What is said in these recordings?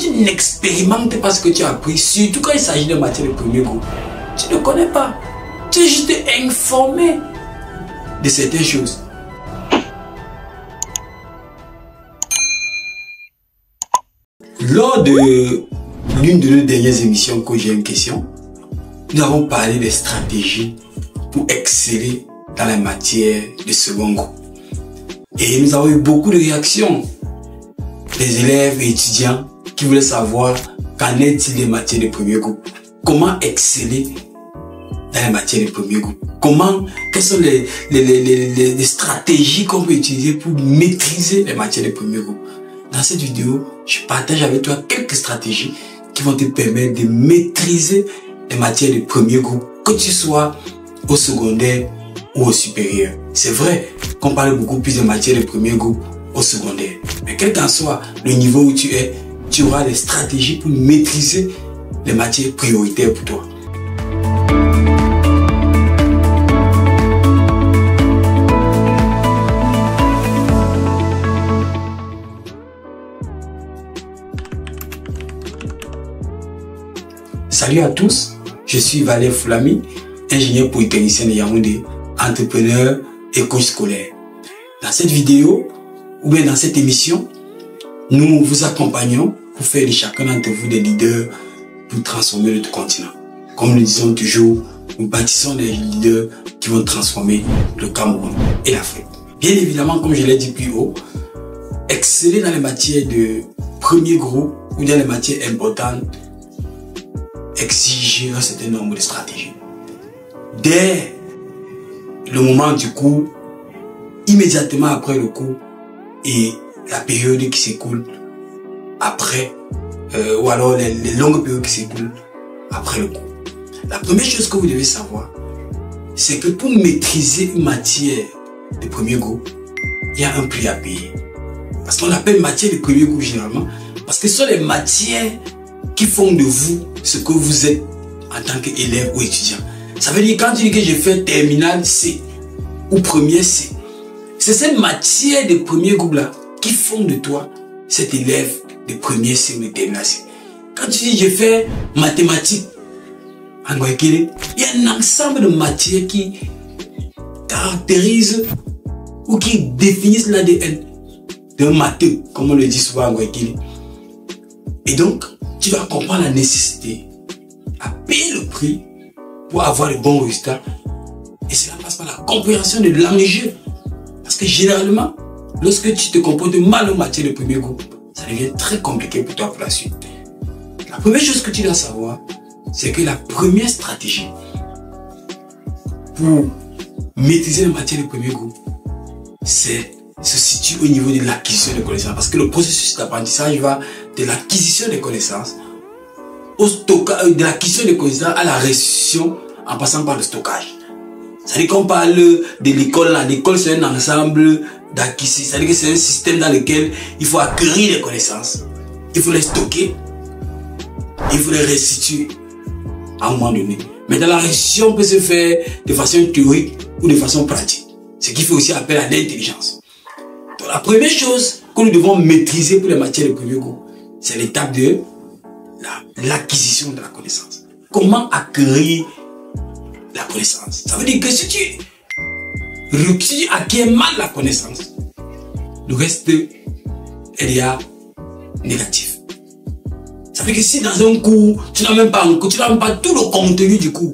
tu n'expérimentes pas ce que tu as appris, surtout quand il s'agit de matière de premier goût, tu ne connais pas. Tu es juste informé de certaines choses. Lors de l'une de nos dernières émissions que j'ai une question, nous avons parlé des stratégies pour exceller dans la matière de second goût. Et nous avons eu beaucoup de réactions des élèves et étudiants qui voulaient savoir qu'en est-il des matières de premier goût. Comment exceller dans la matière de premier goût. Quelles sont les stratégies qu'on peut utiliser pour maîtriser les matières de premier goût. Dans cette vidéo, je partage avec toi quelques stratégies qui vont te permettre de maîtriser les matières de premier goût, que tu sois au secondaire ou au supérieur. C'est vrai qu'on parle beaucoup plus de matières de premier goût au secondaire. Mais quel qu'en soit le niveau où tu es, tu auras des stratégies pour maîtriser les matières prioritaires pour toi. Salut à tous, je suis Valère Foulami, ingénieur polytechnicien de Yaoundé, entrepreneur et coach scolaire. Dans cette vidéo, ou bien dans cette émission, nous vous accompagnons pour faire de chacun d'entre vous des leaders pour transformer notre continent. Comme nous disons toujours, nous bâtissons des leaders qui vont transformer le Cameroun et l'Afrique. Bien évidemment, comme je l'ai dit plus haut, exceller dans les matières de premier groupe ou dans les matières importantes exige un certain nombre de stratégies. Dès le moment du cours, immédiatement après le cours et la période qui s'écoule après, ou alors les longues périodes qui s'écoulent après le cours. La première chose que vous devez savoir, c'est que pour maîtriser une matière de premier groupe, il y a un prix à payer. Parce qu'on l'appelle matière de premier groupe généralement, parce que ce sont les matières qui font de vous ce que vous êtes en tant qu'élève ou étudiant. Ça veut dire quand tu dis que j'ai fait terminale C ou première C, c'est cette matière de premier groupe là qui font de toi cet élève de première C ou de terminale C. Quand tu dis j'ai fait mathématiques, en Guayaquil, il y a un ensemble de matières qui caractérisent ou qui définissent l'ADN d'un matheux, comme on le dit souvent en Guayaquil. Et donc, tu vas comprendre la nécessité à payer le prix pour avoir de bons résultats. Et cela passe par la compréhension de l'enjeu. Parce que généralement, lorsque tu te comportes mal en matière de premier groupe, ça devient très compliqué pour toi pour la suite. La première chose que tu dois savoir, c'est que la première stratégie pour maîtriser la matière de premier groupe, se situe au niveau de l'acquisition des connaissances. Parce que le processus d'apprentissage va de l'acquisition des connaissances au stockage, de l'acquisition des connaissances à la restitution en passant par le stockage. C'est-à-dire qu'on parle de l'école. L'école, c'est un ensemble d'acquisition. C'est-à-dire que c'est un système dans lequel il faut acquérir les connaissances. Il faut les stocker. Il faut les restituer à un moment donné. Mais dans la restitution peut se faire de façon théorique ou de façon pratique. Ce qui fait aussi appel à l'intelligence. Donc la première chose que nous devons maîtriser pour les matières de premier groupe, c'est l'étape de l'acquisition de la connaissance. Comment acquérir la connaissance? Ça veut dire que si tu acquiers mal la connaissance, le reste est déjà négatif. Ça veut dire que si dans un cours, tu n'as même pas tout le contenu du cours,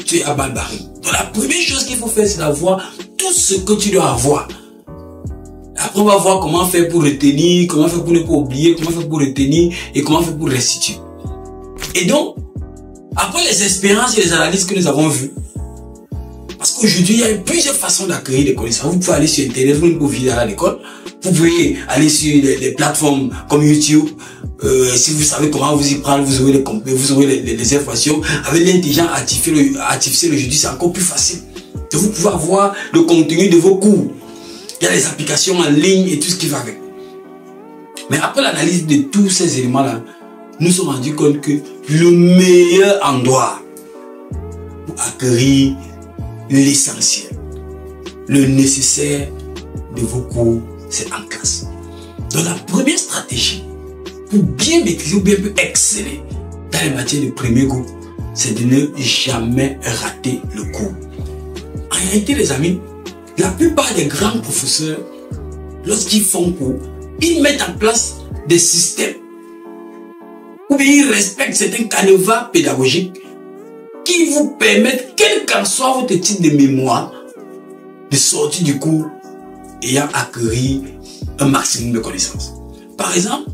tu es à balle barré. Donc la première chose qu'il faut faire, c'est d'avoir tout ce que tu dois avoir. Après, on va voir comment faire pour retenir, comment faire pour ne pas oublier, comment faire pour retenir et comment faire pour restituer. Et donc, après les expériences et les analyses que nous avons vues, parce qu'aujourd'hui, il y a plusieurs façons d'acquérir des connaissances. Vous pouvez aller sur Internet, vous pouvez aller à l'école, vous pouvez aller sur les plateformes comme YouTube. Si vous savez comment vous y prendre, vous aurez les informations. Avec l'intelligence artificielle aujourd'hui, c'est encore plus facile. Donc, vous pouvez avoir le contenu de vos cours. Il y a les applications en ligne et tout ce qui va avec. Mais après l'analyse de tous ces éléments-là, nous sommes rendus compte que le meilleur endroit pour acquérir l'essentiel, le nécessaire de vos cours, c'est en classe. Donc la première stratégie pour bien maîtriser ou bien exceller dans les matières de premier goût, c'est de ne jamais rater le cours. En réalité, les amis, la plupart des grands professeurs, lorsqu'ils font cours, ils mettent en place des systèmes ou bien ils respectent certains canevas pédagogiques qui vous permettent, quel qu'en soit votre type de mémoire, de sortir du cours ayant acquis un maximum de connaissances. Par exemple,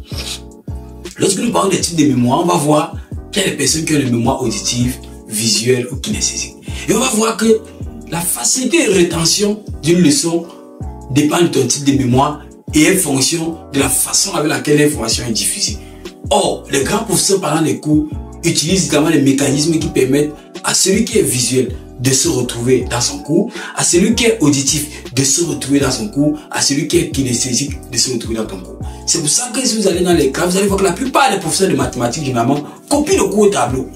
lorsque nous parlons des types de mémoire, on va voir qu'il y a des personnes qui ont une mémoire auditive, visuelle ou kinesthésique. Et on va voir que la facilité de rétention d'une leçon dépend de ton type de mémoire et est fonction de la façon avec laquelle l'information est diffusée. Or, les grands professeurs pendant les cours utilisent également les mécanismes qui permettent à celui qui est visuel de se retrouver dans son cours, à celui qui est auditif de se retrouver dans son cours, à celui qui est kinesthésique de se retrouver dans ton cours. C'est pour ça que si vous allez dans les classes, vous allez voir que la plupart des professeurs de mathématiques, généralement, copient le cours au tableau.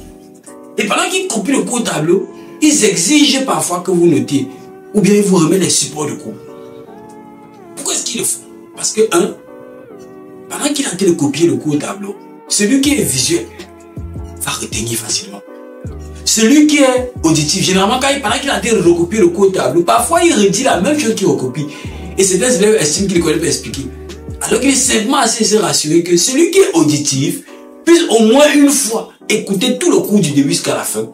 Et pendant qu'ils copient le cours au tableau, ils exigent parfois que vous notiez, ou bien ils vous remettent les supports de cours. Pourquoi est-ce qu'ils le font? Parce que, pendant qu'il est en train de copier le cours au tableau, celui qui est visuel va retenir facilement. Celui qui est auditif, généralement, pendant qu'il est en train de recopier le cours au tableau, parfois il redit la même chose qu'il recopie. Et certains élèves estiment qu'il ne connaît pas expliquer. Alors qu'il est simplement assez se rassurer que celui qui est auditif puisse au moins une fois écouter tout le cours du début jusqu'à la fin.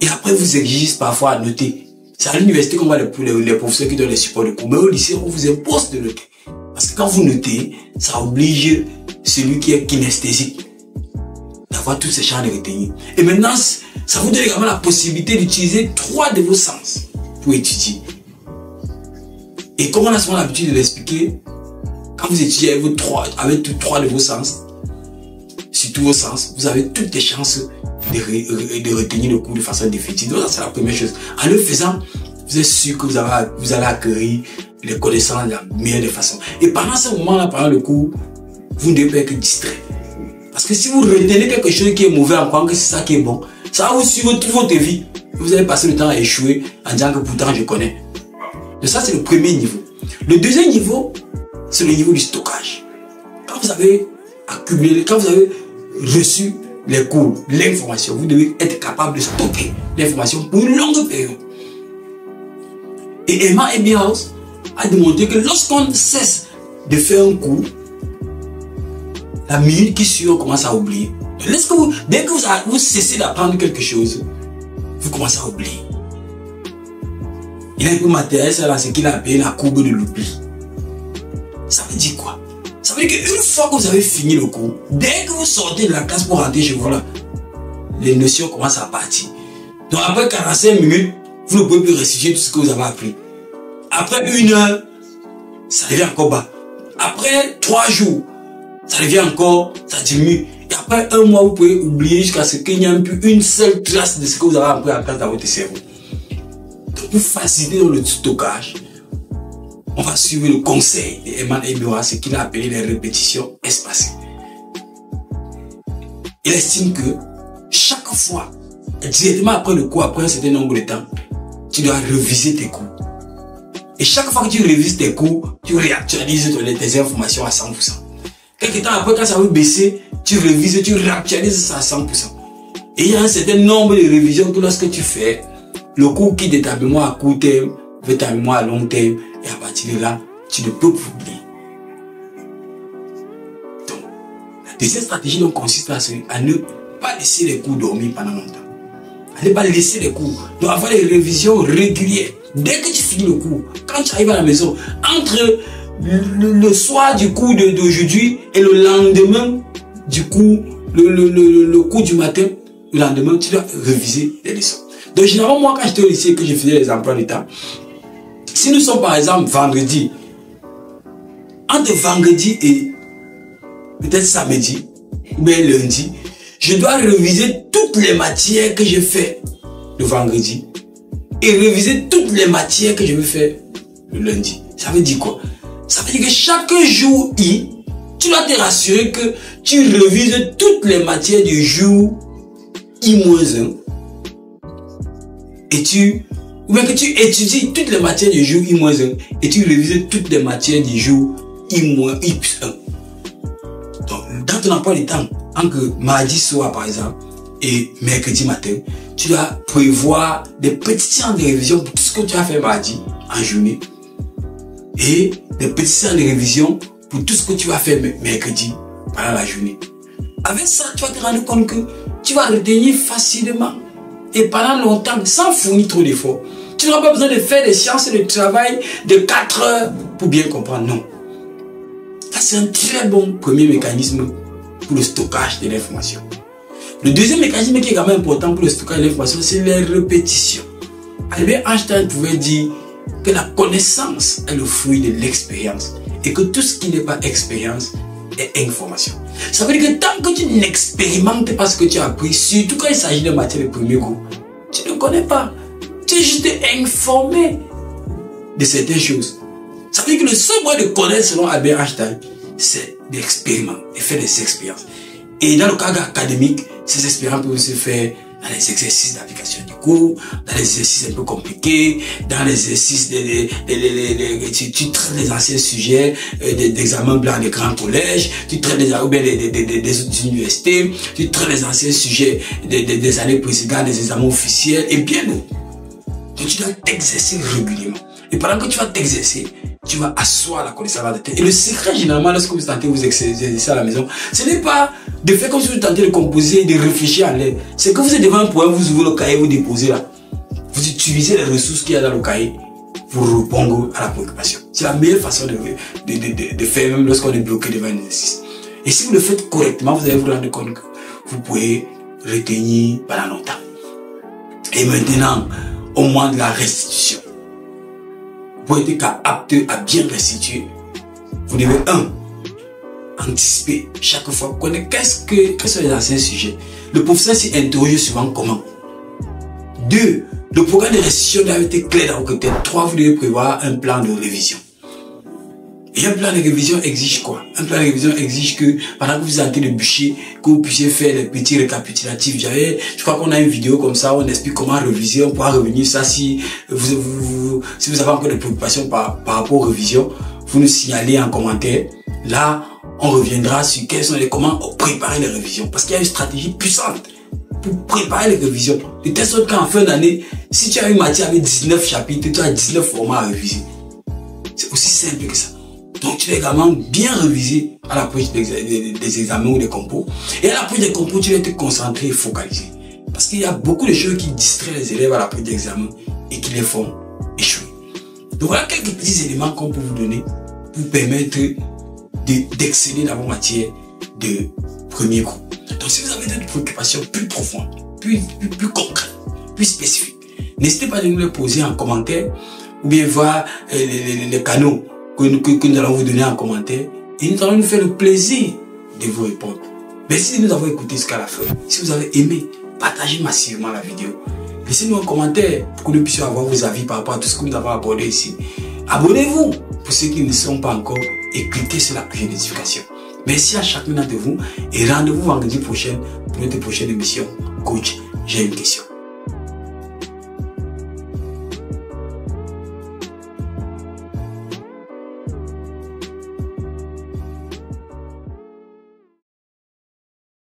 Et après, vous exigez parfois à noter. C'est à l'université qu'on voit les professeurs qui donnent les supports de cours. Mais au lycée, on vous impose de noter. Parce que quand vous notez, ça oblige celui qui est kinesthésique d'avoir tous ces champs de retenir. Et maintenant, ça vous donne également la possibilité d'utiliser 3 de vos sens pour étudier. Et comme on a souvent l'habitude de l'expliquer, quand vous étudiez avec tous 3 de vos sens, sur tous vos sens, vous avez toutes les chances de retenir le cours de façon définitive. Donc ça, c'est la première chose. En le faisant, vous êtes sûr que vous allez acquérir les connaissances de la meilleure des façons. Et pendant ce moment-là, pendant le cours, vous ne devez pas être distrait. Parce que si vous retenez quelque chose qui est mauvais en croyant que c'est ça qui est bon, ça va vous suivre toute votre vie. Vous allez passer le temps à échouer en disant que pourtant je connais. Donc ça, c'est le premier niveau. Le deuxième niveau, c'est le niveau du stockage. Quand vous avez accumulé, quand vous avez reçu les cours, l'information, vous devez être capable de stocker l'information pour une longue période. Et Emma Ebbinghaus a démontré que lorsqu'on cesse de faire un cours, la minute qui suit, on commence à oublier. Dès que vous cessez d'apprendre quelque chose, vous commencez à oublier. Il a un peu matériel, c'est ce qu'il a appelé la courbe de l'oubli. Ça veut dire quoi? Ça veut dire qu'une fois que vous avez fini le cours, dès que vous sortez de la classe pour rentrer chez vous, là, les notions commencent à partir. Donc après 45 minutes, vous ne pouvez plus restituer tout ce que vous avez appris. Après 1 heure, ça devient encore bas. Après 3 jours, ça devient encore, ça diminue. Et après 1 mois, vous pouvez oublier jusqu'à ce qu'il n'y ait plus une seule trace de ce que vous avez appris à classe dans votre cerveau. Donc pour faciliter le stockage, on va suivre le conseil d'Emma Ebbinghaus, ce qu'il a appelé les répétitions espacées. Il estime que chaque fois, directement après le cours, après un certain nombre de temps, tu dois réviser tes cours. Et chaque fois que tu révises tes cours, tu réactualises tes informations à 100%. Quelques temps après, quand ça veut baisser, tu révises, tu réactualises ça à 100%. Et il y a un certain nombre de révisions que lorsque tu fais, le cours quitte de ta mémoire à court terme, vers ta mémoire à long terme, et à partir de là, tu ne peux plus oublier. Donc, la deuxième stratégie donc consiste à ne pas laisser les cours dormir pendant longtemps. À ne pas laisser les cours. Donc, avoir des révisions régulières. Dès que tu finis le cours, quand tu arrives à la maison, entre le soir du cours d'aujourd'hui et le lendemain du cours, le cours du matin, le lendemain, tu dois réviser les leçons. Donc, généralement, moi, quand j'étais au lycée et que je faisais les emplois d'état, si nous sommes par exemple vendredi, entre vendredi et peut-être samedi ou bien lundi, je dois réviser toutes les matières que j'ai fait le vendredi et réviser toutes les matières que je vais faire le lundi. Ça veut dire quoi? Ça veut dire que chaque jour I, tu dois te rassurer que tu révises toutes les matières du jour I-1 ou bien que tu étudies toutes les matières du jour I-1 et tu révises toutes les matières du jour I-1. dans ton emploi du temps, entre mardi soir par exemple et mercredi matin, tu dois prévoir des petites séances de révision pour tout ce que tu as fait mardi en journée et des petites séances de révision pour tout ce que tu vas faire mercredi pendant la journée. Avec ça, tu vas te rendre compte que tu vas retenir facilement et pendant longtemps sans fournir trop d'efforts. Tu n'auras pas besoin de faire des séances de travail de 4 heures pour bien comprendre. Non. Ça, c'est un très bon premier mécanisme pour le stockage de l'information. Le deuxième mécanisme qui est quand même important pour le stockage de l'information, c'est les répétitions. Albert Einstein pouvait dire que la connaissance est le fruit de l'expérience et que tout ce qui n'est pas expérience est information. Ça veut dire que tant que tu n'expérimentes pas ce que tu as appris, surtout quand il s'agit de matière de premier goût, tu ne connais pas. Tu es juste informé de certaines choses. Ça veut dire que le seul moyen de connaître, selon Albert Einstein, c'est d'expérimenter, de faire des expériences. Et dans le cadre académique, ces expériences peuvent se faire dans les exercices d'application du cours, dans les exercices un peu compliqués, dans les exercices tu traites les anciens sujets d'examen blanc des grands collèges, tu traites des autres universités, tu traites les anciens sujets des années précédentes, des examens officiels et bien d'autres. Donc tu dois t'exercer régulièrement. Et pendant que tu vas t'exercer, tu vas asseoir la connaissance de tête. Et le secret, généralement, lorsque vous tentez de vous exercer à la maison, ce n'est pas de faire comme si vous tentez de composer, de réfléchir en l'air. C'est que vous êtes devant un poème, vous ouvrez le cahier, vous déposez là. Vous utilisez les ressources qu'il y a dans le cahier pour répondre à la préoccupation. C'est la meilleure façon de faire, même lorsqu'on est bloqué devant un exercice. Et si vous le faites correctement, vous allez vous rendre compte que vous pouvez retenir pendant longtemps. Et maintenant, au moment de la restitution, pour être apte à bien restituer, vous devez anticiper chaque fois, connaître quels sont les anciens sujets. Le professeur s'y interroge souvent comment. 2, le programme de restitution doit être clair dans vos têtes. 3, vous devez prévoir un plan de révision. Et un plan de révision exige quoi? Un plan de révision exige que pendant que vous êtes en train de bûcher, que vous puissiez faire des petits récapitulatifs. Je crois qu'on a une vidéo comme ça où on explique comment réviser. On pourra revenir ça si vous avez encore des préoccupations par rapport aux révisions. Vous nous signalez en commentaire. Là, on reviendra sur comment préparer les révisions. Parce qu'il y a une stratégie puissante pour préparer les révisions. De telle sorte qu'en fin d'année, si tu as une matière avec 19 chapitres, tu as 19 formats à réviser. C'est aussi simple que ça. Donc, tu dois également bien réviser à l'approche des examens ou des compos. Et à l'approche des compos, tu dois te concentrer et focaliser. Parce qu'il y a beaucoup de choses qui distraient les élèves à l'approche des examens et qui les font échouer. Donc, voilà quelques petits éléments qu'on peut vous donner pour permettre d'exceller dans vos matières de premier coup. Donc, si vous avez des préoccupations plus profondes, plus concrètes, plus spécifiques, n'hésitez pas à nous les poser en commentaire ou bien voir les canaux que nous allons vous donner en commentaire et nous allons nous faire le plaisir de vous répondre. Merci de nous avoir écouté jusqu'à la fin. Si vous avez aimé, partagez massivement la vidéo. Laissez-nous un commentaire pour que nous puissions avoir vos avis par rapport à tout ce que nous avons abordé ici. Abonnez-vous pour ceux qui ne sont pas encore et cliquez sur la cloche de notification. Merci à chacun d'entre vous et rendez-vous vendredi prochain pour notre prochaine émission. Coach, j'ai une question.